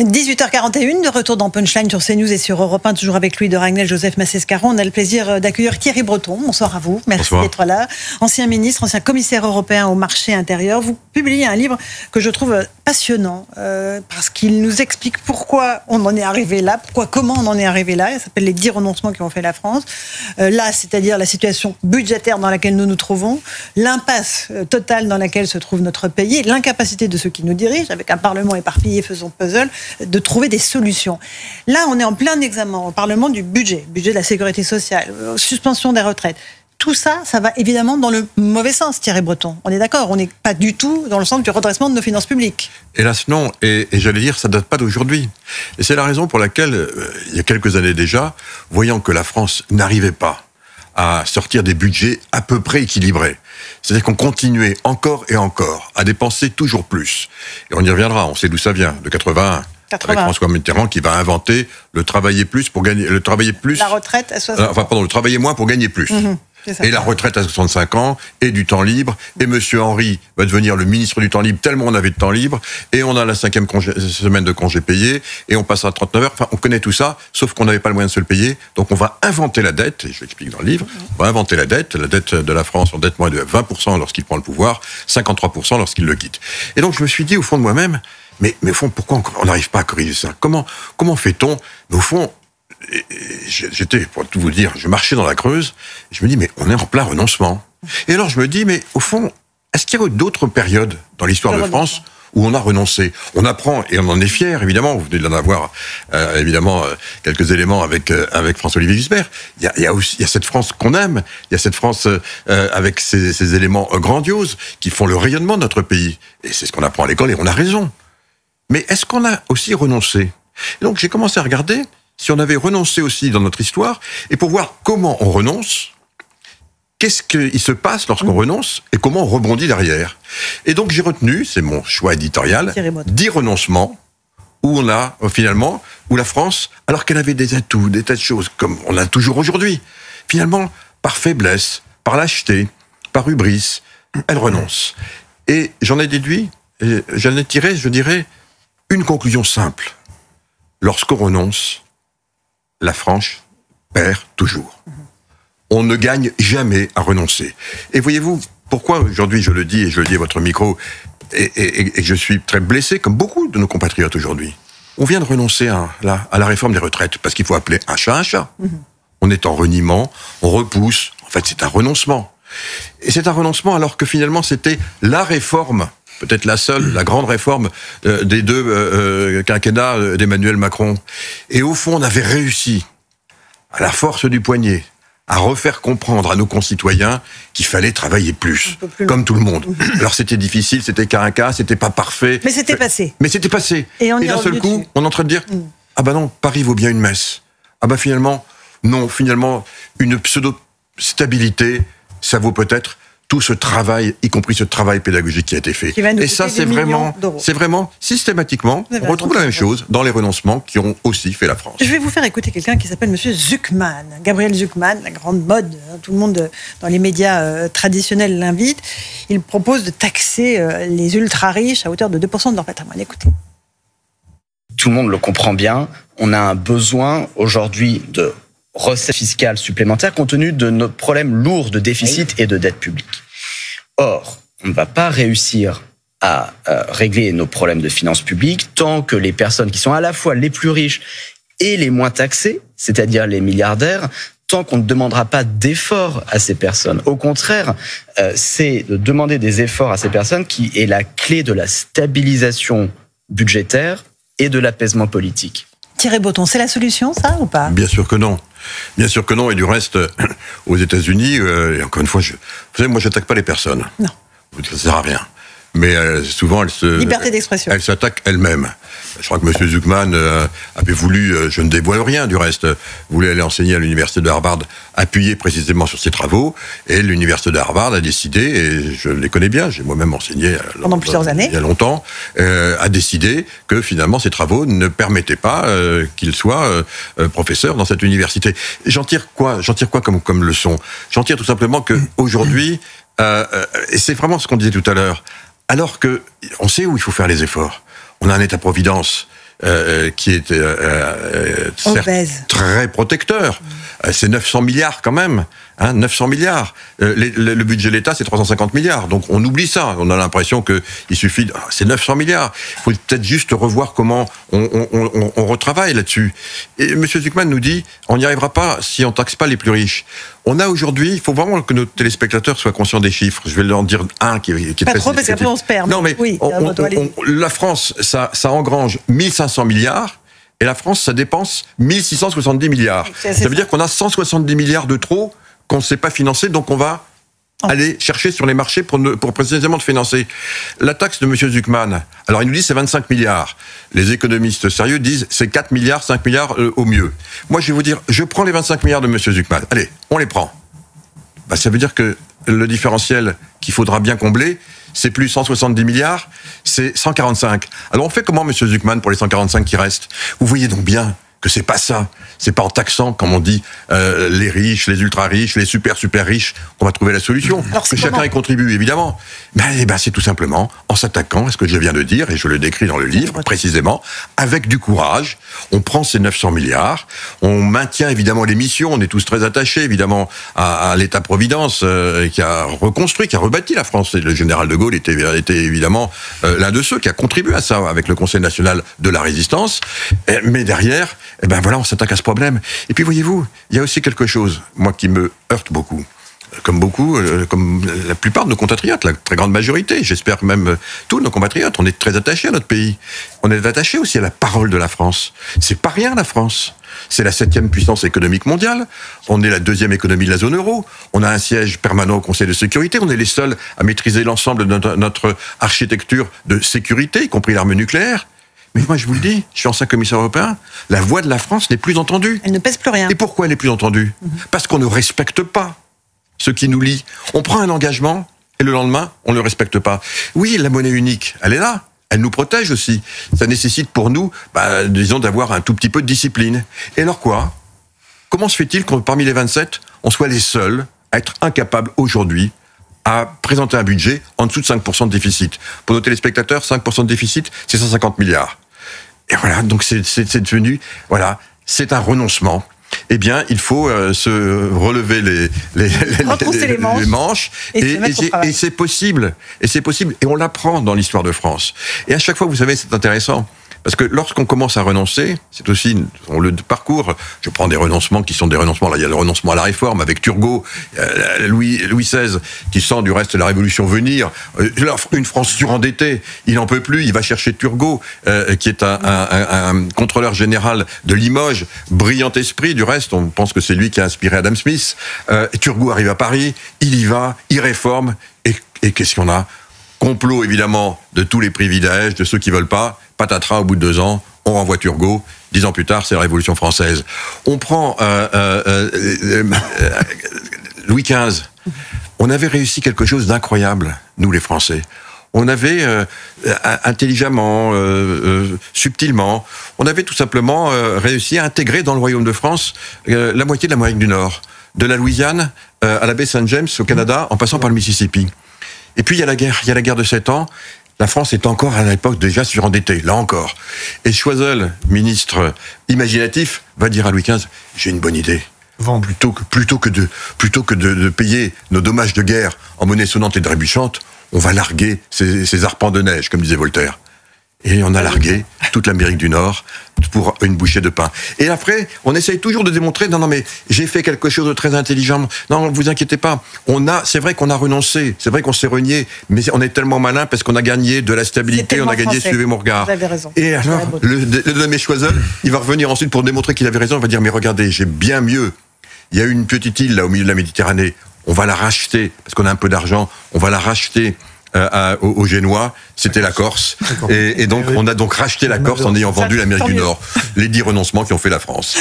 18h41, de retour dans Punchline sur CNews et sur Europe 1, toujours avec Louis de Ragnel, Joseph Massescaron. On a le plaisir d'accueillir Thierry Breton. Bonsoir à vous. Merci d'être là. Ancien ministre, ancien commissaire européen au marché intérieur. Vous publiez un livre que je trouve passionnant parce qu'il nous explique pourquoi on en est arrivé là, comment on en est arrivé là. Il s'appelle Les 10 renoncements qui ont fait la France. Là, c'est-à-dire la situation budgétaire dans laquelle nous nous trouvons, l'impasse totale dans laquelle se trouve notre pays, l'incapacité de ceux qui nous dirigent, avec un Parlement éparpillé faisant puzzle, de trouver des solutions. Là, on est en plein examen au Parlement du budget de la sécurité sociale, suspension des retraites. Tout ça, ça va évidemment dans le mauvais sens, Thierry Breton. On est d'accord, on n'est pas du tout dans le sens du redressement de nos finances publiques. Hélas non, et j'allais dire, ça ne date pas d'aujourd'hui. Et c'est la raison pour laquelle, il y a quelques années déjà, voyant que la France n'arrivait pas à sortir des budgets à peu près équilibrés. C'est-à-dire qu'on continuait encore et encore à dépenser toujours plus. Et on y reviendra, on sait d'où ça vient, de 81. Avec François Mitterrand qui va inventer le travailler plus pour gagner, le travailler plus. La retraite à 65 ans. Le travailler moins pour gagner plus. Et la retraite à 65 ans, et du temps libre, et Monsieur Henry va devenir le ministre du temps libre, tellement on avait de temps libre, et on a la 5e semaine de congé payé, et on passe à 39 heures, enfin on connaît tout ça, sauf qu'on n'avait pas le moyen de se le payer, donc on va inventer la dette, et je l'explique dans le livre, on va inventer la dette de la France, endettement est de 20% lorsqu'il prend le pouvoir, 53% lorsqu'il le quitte. Et donc je me suis dit au fond de moi-même, mais au fond, pourquoi on n'arrive pas à corriger ça ? Comment fait-on ? Mais au fond, j'étais, pour tout vous dire, je marchais dans la Creuse, et je me dis, mais on est en plein renoncement. Et alors je me dis, mais au fond, est-ce qu'il y a eu d'autres périodes dans l'histoire de France où on a renoncé ? On apprend, et on en est fiers, évidemment, vous venez d'en avoir, quelques éléments avec François-Olivier Gisbert. Il y a cette France qu'on aime, il y a cette France avec ces éléments grandioses qui font le rayonnement de notre pays. Et c'est ce qu'on apprend à l'école, et on a raison. Mais est-ce qu'on a aussi renoncé ? Et donc j'ai commencé à regarder si on avait renoncé aussi dans notre histoire, et pour voir comment on renonce, qu'est-ce qu'il se passe lorsqu'on renonce, et comment on rebondit derrière. Et donc j'ai retenu, c'est mon choix éditorial, 10 renoncements, où on a finalement, où la France, alors qu'elle avait des atouts, des tas de choses, comme on a toujours aujourd'hui, finalement, par faiblesse, par lâcheté, par hubris, elle renonce. Et j'en ai déduit, j'en ai tiré, je dirais, une conclusion simple. Lorsqu'on renonce, la France perd toujours. On ne gagne jamais à renoncer. Et voyez-vous, pourquoi aujourd'hui je le dis, et je le dis à votre micro, et je suis très blessé, comme beaucoup de nos compatriotes aujourd'hui. On vient de renoncer à la réforme des retraites, parce qu'il faut appeler un chat un chat. On est en reniement, on repousse, en fait c'est un renoncement. Et c'est un renoncement alors que finalement c'était la réforme, peut-être la seule, la grande réforme des deux quinquennats d'Emmanuel Macron. Et au fond, on avait réussi, à la force du poignet, à refaire comprendre à nos concitoyens qu'il fallait travailler plus, comme tout le monde. Alors c'était difficile, c'était cas à cas, c'était pas parfait. Mais c'était passé. Mais c'était passé. Et d'un seul coup, on est en train de dire, ah bah non, Paris vaut bien une messe. Ah bah finalement, non, finalement, une pseudo-stabilité, ça vaut peut-être tout ce travail, y compris ce travail pédagogique qui a été fait. Et ça, c'est vraiment systématiquement, on retrouve la même chose dans les renoncements qui ont aussi fait la France. Je vais vous faire écouter quelqu'un qui s'appelle Monsieur Zucman, Gabriel Zucman, la grande mode, tout le monde dans les médias traditionnels l'invite. Il propose de taxer les ultra-riches à hauteur de 2% de leur patrimoine. Écoutez. Tout le monde le comprend bien, on a un besoin aujourd'hui de recettes fiscales supplémentaires compte tenu de nos problèmes lourds de déficit et de dette publique. Or, on ne va pas réussir à régler nos problèmes de finances publiques tant que les personnes qui sont à la fois les plus riches et les moins taxées, c'est-à-dire les milliardaires, tant qu'on ne demandera pas d'efforts à ces personnes. Au contraire, c'est de demander des efforts à ces personnes qui est la clé de la stabilisation budgétaire et de l'apaisement politique. Thierry Breton, c'est la solution, ça, ou pas ? Bien sûr que non. Bien sûr que non. Et du reste, aux États-Unis, et encore une fois, vous savez, moi, j'attaque pas les personnes. Non. Ça sert à rien. Mais souvent, liberté d'expression. Elle s'attaque elle-même. Je crois que M. Zucman avait voulu, je ne dévoile rien du reste, voulait aller enseigner à l'université de Harvard, appuyer précisément sur ses travaux, et l'université de Harvard a décidé, et je les connais bien, j'ai moi-même enseigné pendant plusieurs années, il y a longtemps, a décidé que finalement ses travaux ne permettaient pas qu'il soit professeur dans cette université. J'en tire quoi comme leçon ? J'en tire tout simplement que aujourd'hui, et c'est vraiment ce qu'on disait tout à l'heure, alors que on sait où il faut faire les efforts. On a un État-providence qui est certes très protecteur. C'est 900 milliards quand même. 900 milliards. Le budget de l'État, c'est 350 milliards. Donc on oublie ça. On a l'impression qu'il suffit... C'est 900 milliards. Il faut peut-être juste revoir comment on retravaille là-dessus. Et M. Zucman nous dit, on n'y arrivera pas si on ne taxe pas les plus riches. On a aujourd'hui, il faut vraiment que nos téléspectateurs soient conscients des chiffres. Je vais leur en dire un qui est pas trop, parce qu'après on se perd. Non, mais oui, la France, ça engrange 1500 milliards. Et la France, ça dépense 1670 milliards. Ça veut dire qu'on a 170 milliards de trop qu'on ne sait pas financer, donc on va aller chercher sur les marchés pour précisément le financer. La taxe de M. Zucman, alors il nous dit c'est 25 milliards. Les économistes sérieux disent c'est 4 milliards, 5 milliards au mieux. Moi je vais vous dire, je prends les 25 milliards de M. Zucman. Allez, on les prend. Ça veut dire que le différentiel qu'il faudra bien combler, c'est plus 170 milliards, c'est 145. Alors on fait comment, M. Zucman, pour les 145 qui restent? Vous voyez donc bien que c'est pas ça. C'est pas en taxant, comme on dit, les riches, les ultra-riches, les super riches, qu'on va trouver la solution. Alors, que chacun y contribue, évidemment. C'est tout simplement en s'attaquant à ce que je viens de dire, et je le décris dans le livre, précisément, avec du courage. On prend ces 900 milliards, on maintient évidemment les missions, on est tous très attachés, évidemment, à l'État-providence, qui a reconstruit, qui a rebâti la France. Et le général de Gaulle était évidemment l'un de ceux qui a contribué à ça, avec le Conseil national de la résistance. Mais derrière, on s'attaque à ce problème. Et puis, voyez-vous, il y a aussi quelque chose, moi, qui me heurte beaucoup. Comme la plupart de nos compatriotes, la très grande majorité, j'espère même tous nos compatriotes, on est très attachés à notre pays. On est attachés aussi à la parole de la France. C'est pas rien, la France. C'est la 7e puissance économique mondiale. On est la 2e économie de la zone euro. On a un siège permanent au Conseil de sécurité. On est les seuls à maîtriser l'ensemble de notre architecture de sécurité, y compris l'arme nucléaire. Mais moi, je vous le dis, je suis ancien commissaire européen, la voix de la France n'est plus entendue. Elle ne pèse plus rien. Et pourquoi elle n'est plus entendue ? Parce qu'on ne respecte pas ce qui nous lie. On prend un engagement et le lendemain, on ne le respecte pas. Oui, la monnaie unique, elle est là. Elle nous protège aussi. Ça nécessite pour nous, disons, d'avoir un tout petit peu de discipline. Et alors quoi ? Comment se fait-il que parmi les 27, on soit les seuls à être incapables aujourd'hui à présenter un budget en dessous de 5% de déficit ? Pour nos téléspectateurs, 5% de déficit, c'est 150 milliards. Et voilà, donc c'est devenu, c'est un renoncement. Eh bien, il faut se relever les manches et c'est possible. Et c'est possible. Et on l'apprend dans l'histoire de France. Et à chaque fois, vous savez, c'est intéressant. Parce que lorsqu'on commence à renoncer, c'est aussi le parcours. Je prends des renoncements qui sont des renoncements. Là, il y a le renoncement à la réforme avec Turgot, Louis XVI, qui sent du reste la Révolution venir. Une France surendettée, il n'en peut plus. Il va chercher Turgot, qui est un contrôleur général de Limoges, brillant esprit. Du reste, on pense que c'est lui qui a inspiré Adam Smith. Turgot arrive à Paris, il y va, il réforme. Et qu'est-ce qu'on a ? Complot, évidemment, de tous les privilèges, de ceux qui veulent pas. Patatras, au bout de 2 ans, on renvoie Turgot. 10 ans plus tard, c'est la Révolution française. On prend Louis XV. On avait réussi quelque chose d'incroyable, nous les Français. On avait intelligemment, subtilement, on avait tout simplement réussi à intégrer dans le Royaume de France la moitié de l'Amérique du Nord. De la Louisiane à la baie Saint-James au Canada, en passant par le Mississippi. Et puis il y a la guerre de 7 ans. La France est encore à l'époque déjà surendettée, là encore. Et Choiseul, ministre imaginatif, va dire à Louis XV, j'ai une bonne idée. Plutôt que de payer nos dommages de guerre en monnaie sonnante et trébuchante, on va larguer ces arpents de neige, comme disait Voltaire. Et on a largué toute l'Amérique du Nord pour une bouchée de pain. Et après, on essaye toujours de démontrer, non, mais j'ai fait quelque chose de très intelligent. Non, vous inquiétez pas. C'est vrai qu'on a renoncé, c'est vrai qu'on s'est renié, mais on est tellement malin parce qu'on a gagné de la stabilité, on a gagné, suivez mon regard. Vous avez raison. Et alors, le dénommé Choiseul, il va revenir ensuite pour démontrer qu'il avait raison, il va dire, mais regardez, j'ai bien mieux. Il y a une petite île là au milieu de la Méditerranée, on va la racheter, parce qu'on a un peu d'argent, on va la racheter aux Génois, c'était la Corse. Et donc, on a donc racheté la Corse en ayant vendu l'Amérique du Nord. Les 10 renoncements qui ont fait la France.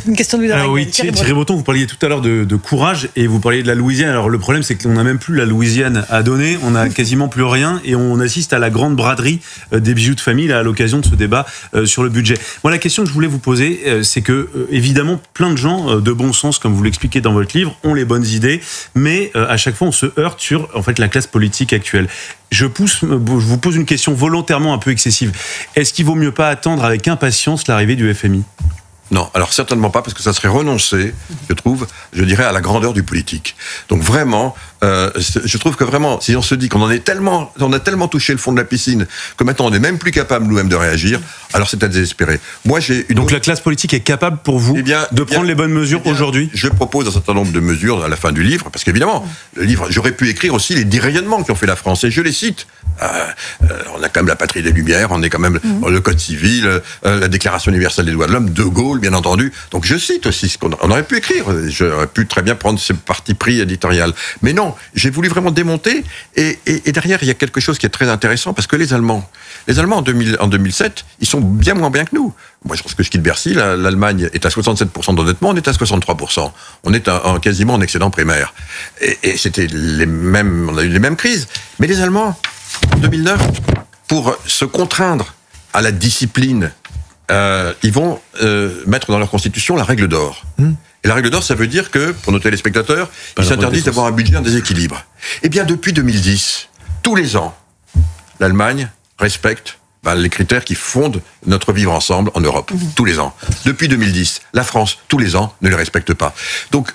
Une question de Louis de Ragnel. Oui, Thierry Breton, vous parliez tout à l'heure de courage et vous parliez de la Louisiane. Alors, le problème, c'est qu'on n'a même plus la Louisiane à donner. On n'a quasiment plus rien et on assiste à la grande braderie des bijoux de famille là, à l'occasion de ce débat sur le budget. Moi, la question que je voulais vous poser, c'est que, évidemment, plein de gens de bon sens, comme vous l'expliquez dans votre livre, ont les bonnes idées, mais à chaque fois, on se heurte sur, en fait, la classe politique actuelle. Je vous pose une question volontairement un peu excessive. Est-ce qu'il vaut mieux pas attendre avec impatience l'arrivée du FMI ? Non, alors certainement pas, parce que ça serait renoncer, je trouve, je dirais, à la grandeur du politique. Donc vraiment, je trouve que vraiment, si on se dit qu'on a tellement touché le fond de la piscine, que maintenant on n'est même plus capable nous-mêmes de réagir, alors c'est à désespérer. Moi, Donc la classe politique est capable pour vous de prendre les bonnes mesures aujourd'hui ? Je propose un certain nombre de mesures à la fin du livre, parce qu'évidemment, le livre, j'aurais pu écrire aussi les 10 rayonnements qui ont fait la France, et je les cite. On a quand même la patrie des Lumières, on est quand même le Code civil, la Déclaration universelle des droits de l'homme, De Gaulle, bien entendu. Donc je cite aussi ce qu'on aurait pu écrire. J'aurais pu très bien prendre ce parti pris éditorial. Mais non, j'ai voulu vraiment démonter. Et derrière, il y a quelque chose qui est très intéressant, parce que les Allemands en 2007, ils sont bien moins bien que nous. Moi, je pense que je quitte Bercy, l'Allemagne est à 67% d'endettement, on est à 63%. On est quasiment en excédent primaire. Et c'était on a eu les mêmes crises. Mais les Allemands, en 2009, pour se contraindre à la discipline, ils vont mettre dans leur constitution la règle d'or. Et la règle d'or, ça veut dire que, pour nos téléspectateurs, ils s'interdisent d'avoir un budget en déséquilibre. Eh bien, depuis 2010, tous les ans, l'Allemagne respecte les critères qui fondent notre vivre ensemble en Europe. Tous les ans. Depuis 2010, la France, tous les ans, ne les respecte pas. Donc,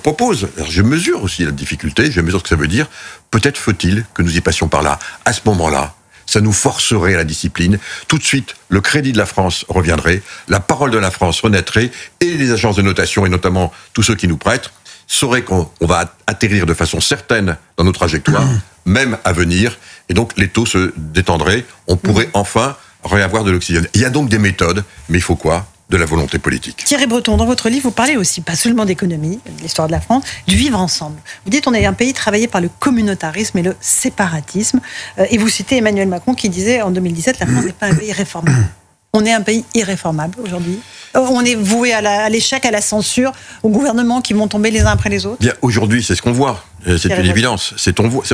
propose, je mesure aussi la difficulté, je mesure ce que ça veut dire, peut-être faut-il que nous y passions par là. À ce moment-là, ça nous forcerait à la discipline. Tout de suite, le crédit de la France reviendrait, la parole de la France renaîtrait, et les agences de notation, et notamment tous ceux qui nous prêtent, sauraient qu'on va atterrir de façon certaine dans nos trajectoires, même à venir, et donc les taux se détendraient, on pourrait enfin réavoir de l'oxygène. Il y a donc des méthodes, mais il faut quoi ? De la volonté politique. Thierry Breton, dans votre livre, vous parlez aussi, pas seulement d'économie, de l'histoire de la France, du vivre ensemble. Vous dites on est un pays travaillé par le communautarisme et le séparatisme. Et vous citez Emmanuel Macron qui disait en 2017 la France n'est pas un pays réformable. On est un pays irréformable aujourd'hui. On est voué à l'échec, à la censure, aux gouvernements qui vont tomber les uns après les autres. Bien, aujourd'hui, c'est ce qu'on voit. C'est une évidence.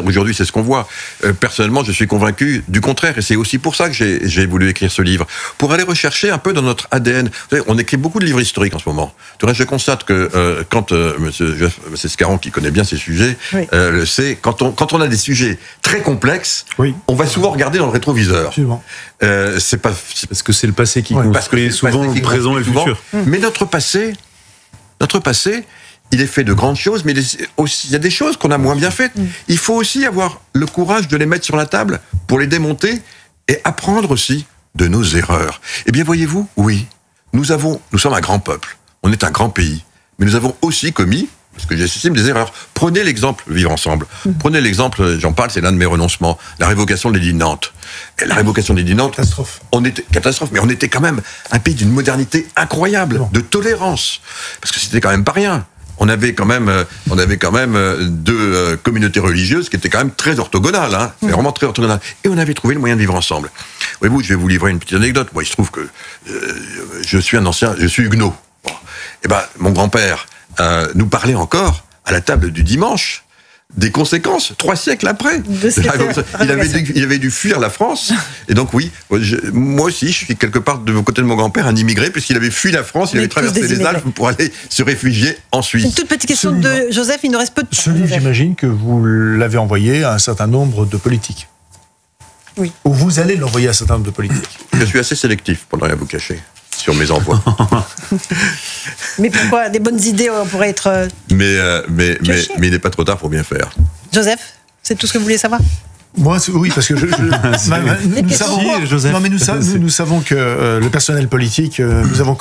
Aujourd'hui, c'est ce qu'on voit. Personnellement, je suis convaincu du contraire. Et c'est aussi pour ça que j'ai voulu écrire ce livre. Pour aller rechercher un peu dans notre ADN. Vous savez, on écrit beaucoup de livres historiques en ce moment. De reste, je constate que quand M. Masséce-Caron, qui connaît bien ces sujets, le sait, quand on a des sujets très complexes, on va souvent regarder dans le rétroviseur. C'est pas parce que c'est le passé qui construit souvent le présent et le futur. Mais notre passé, il est fait de grandes choses, mais il y a des choses qu'on a moins bien faites. Il faut aussi avoir le courage de les mettre sur la table pour les démonter et apprendre aussi de nos erreurs. Eh bien, voyez-vous, oui, nous sommes un grand peuple, on est un grand pays, mais nous avons aussi commis, parce que j'estime, des erreurs. Prenez l'exemple Vivre Ensemble. Prenez l'exemple, j'en parle, c'est l'un de mes renoncements, la révocation de l'édit de Nantes. Et la révocation de l'édit de Nantes, catastrophe, mais on était quand même un pays d'une modernité incroyable, de tolérance, parce que c'était quand même pas rien. On avait quand même deux communautés religieuses qui étaient quand même très orthogonales, mais vraiment très orthogonales. Et on avait trouvé le moyen de vivre ensemble. Voyez-vous, je vais vous livrer une petite anecdote. Moi, il se trouve que je suis huguenot. Bon. Et ben, mon grand-père nous parlait encore à la table du dimanche des conséquences 3 siècles après. Il avait dû fuir la France. Et donc oui, moi aussi, je suis quelque part de côté de mon grand-père un immigré, puisqu'il avait fui la France, il avait traversé les Alpes pour aller se réfugier en Suisse. Une toute petite question de Joseph, il nous reste peu de temps. Ce livre, j'imagine que vous l'avez envoyé à un certain nombre de politiques. Oui. Ou vous allez l'envoyer à un certain nombre de politiques. Je suis assez sélectif, pour ne rien vous cacher, sur mes envois. Mais pourquoi? Des bonnes idées pourraient être... Mais il n'est pas trop tard pour bien faire. Joseph, c'est tout ce que vous voulez savoir? Moi, oui, parce que nous savons que le personnel politique, nous avons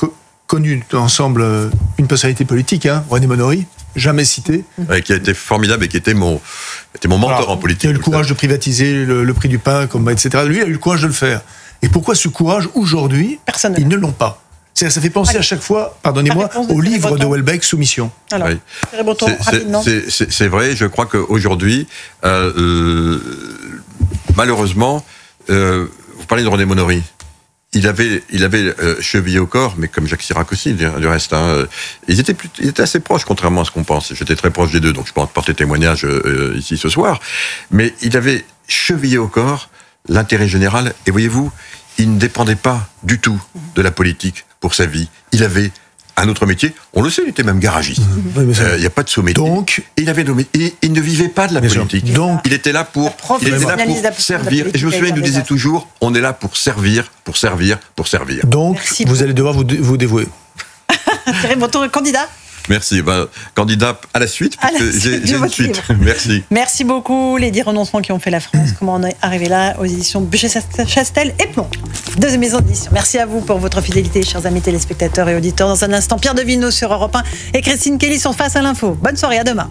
connu ensemble une personnalité politique, René Monory, jamais cité. Qui a été formidable et qui était mon mentor en politique. Qui a eu le courage de privatiser le prix du pain, etc. Lui, il a eu le courage de le faire. Et pourquoi ce courage, aujourd'hui, ils ne l'ont pas? Ça fait penser à chaque fois, pardonnez-moi, au livre de Houellebecq, Soumission. Alors, rapidement. C'est vrai, je crois qu'aujourd'hui, malheureusement, vous parlez de René Monory, il avait chevillé au corps, mais comme Jacques Chirac aussi, du reste. Ils étaient assez proches, contrairement à ce qu'on pense. J'étais très proche des deux, donc je peux en porter témoignage ici ce soir. Mais il avait chevillé au corps l'intérêt général, et voyez-vous, il ne dépendait pas du tout de la politique pour sa vie. Il avait un autre métier. On le sait, il était même garagiste. Il n'y a pas de sommet. Donc, et il ne vivait pas de la politique. Donc, il était là pour servir. Et je me souviens, il nous disait toujours, on est là pour servir, pour servir, pour servir. Donc, vous allez devoir vous dévouer. Thierry Breton, candidat. Merci. Candidat à la suite, parce que j'ai une suite. Merci. Merci beaucoup. Les 10 renoncements qui ont fait la France. Comment on est arrivé là aux éditions Buchet-Chastel et Plomb. 2 maisons d'édition. Merci à vous pour votre fidélité, chers amis téléspectateurs et auditeurs. Dans un instant, Pierre Devinot sur Europe 1 et Christine Kelly sont Face à l'info. Bonne soirée, à demain.